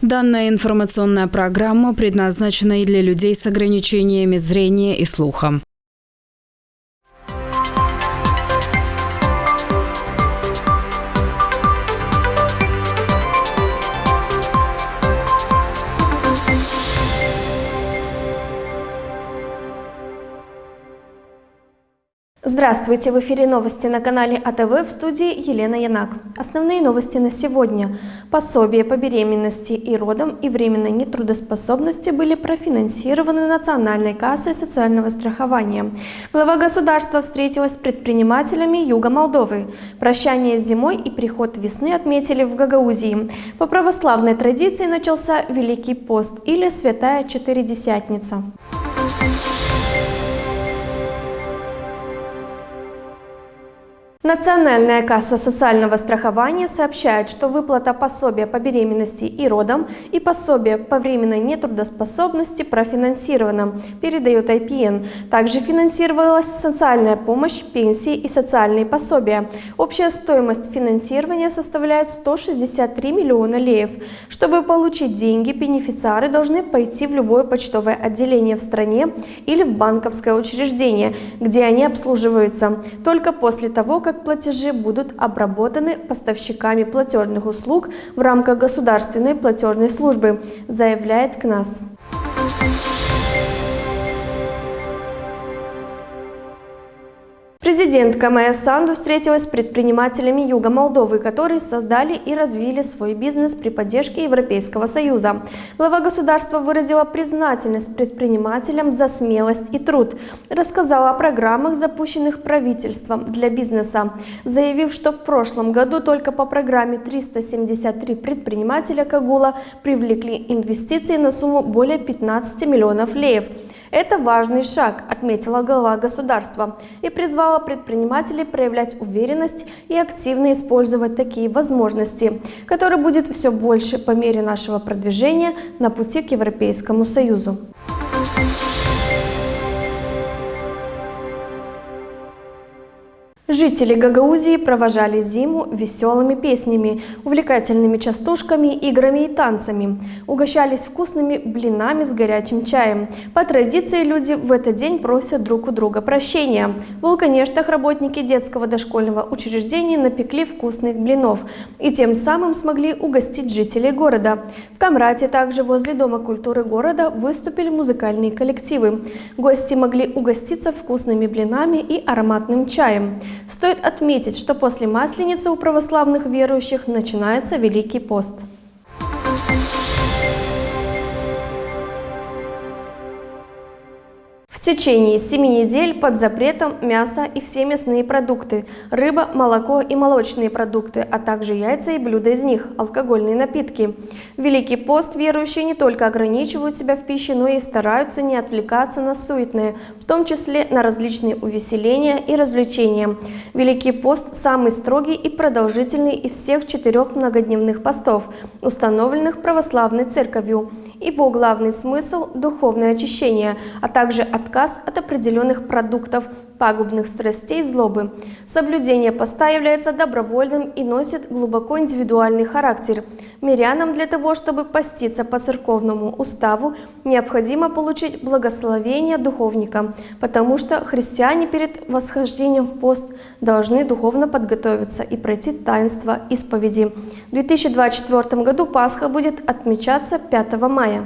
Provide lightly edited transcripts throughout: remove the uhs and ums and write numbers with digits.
Данная информационная программа предназначена и для людей с ограничениями зрения и слуха. Здравствуйте! В эфире новости на канале АТВ, в студии Елена Янак. Основные новости на сегодня. Пособия по беременности и родам и временной нетрудоспособности были профинансированы Национальной кассой социального страхования. Глава государства встретилась с предпринимателями Юга Молдовы. Прощание с зимой и приход весны отметили в Гагаузии. По православной традиции начался Великий пост или Святая Четыредесятница. Национальная касса социального страхования сообщает, что выплата пособия по беременности и родам и пособия по временной нетрудоспособности профинансирована, передает IPN. Также финансировалась социальная помощь, пенсии и социальные пособия. Общая стоимость финансирования составляет 163 миллиона леев. Чтобы получить деньги, бенефициары должны пойти в любое почтовое отделение в стране или в банковское учреждение, где они обслуживаются. Только после того, как платежи будут обработаны поставщиками платежных услуг в рамках государственной платежной службы, заявляет КНАС. Президентка Майя Санду встретилась с предпринимателями Юга Молдовы, которые создали и развили свой бизнес при поддержке Европейского Союза. Глава государства выразила признательность предпринимателям за смелость и труд, рассказала о программах, запущенных правительством для бизнеса, заявив, что в прошлом году только по программе 373 предпринимателя Кагула привлекли инвестиции на сумму более 15 миллионов леев. Это важный шаг, отметила глава государства, и призвала предпринимателей проявлять уверенность и активно использовать такие возможности, которые будет все больше по мере нашего продвижения на пути к Европейскому Союзу. Жители Гагаузии провожали зиму веселыми песнями, увлекательными частушками, играми и танцами. Угощались вкусными блинами с горячим чаем. По традиции люди в этот день просят друг у друга прощения. В Волконештах работники детского дошкольного учреждения напекли вкусных блинов и тем самым смогли угостить жителей города. В Камрате также возле Дома культуры города выступили музыкальные коллективы. Гости могли угоститься вкусными блинами и ароматным чаем. Стоит отметить, что после Масленицы у православных верующих начинается Великий пост. В течение 7 недель под запретом мясо и все мясные продукты, рыба, молоко и молочные продукты, а также яйца и блюда из них, алкогольные напитки. В Великий пост верующие не только ограничивают себя в пище, но и стараются не отвлекаться на суетное, в том числе на различные увеселения и развлечения. Великий пост самый строгий и продолжительный из всех 4 многодневных постов, установленных православной церковью. Его главный смысл – духовное очищение, а также отказ от определенных продуктов, пагубных страстей, злобы. Соблюдение поста является добровольным и носит глубоко индивидуальный характер. Мирянам для того, чтобы поститься по церковному уставу, необходимо получить благословение духовника, потому что христиане перед восхождением в пост должны духовно подготовиться и пройти таинство исповеди. В 2024 году Пасха будет отмечаться 5 мая.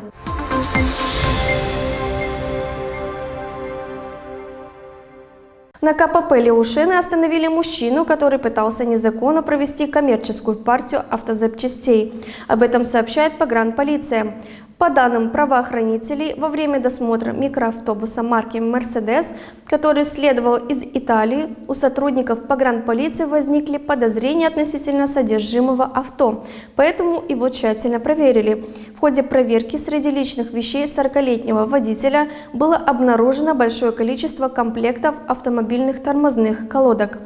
На КПП Леушины остановили мужчину, который пытался незаконно провести коммерческую партию автозапчастей. Об этом сообщает погранполиция. По данным правоохранителей, во время досмотра микроавтобуса марки «Мерседес», который следовал из Италии, у сотрудников погранполиции возникли подозрения относительно содержимого авто, поэтому его тщательно проверили. В ходе проверки среди личных вещей 40-летнего водителя было обнаружено большое количество комплектов автомобильных тормозных колодок.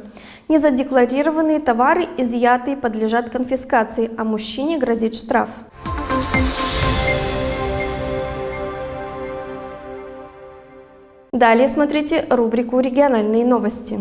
Незадекларированные товары, изъятые, подлежат конфискации, а мужчине грозит штраф. Далее смотрите рубрику «Региональные новости».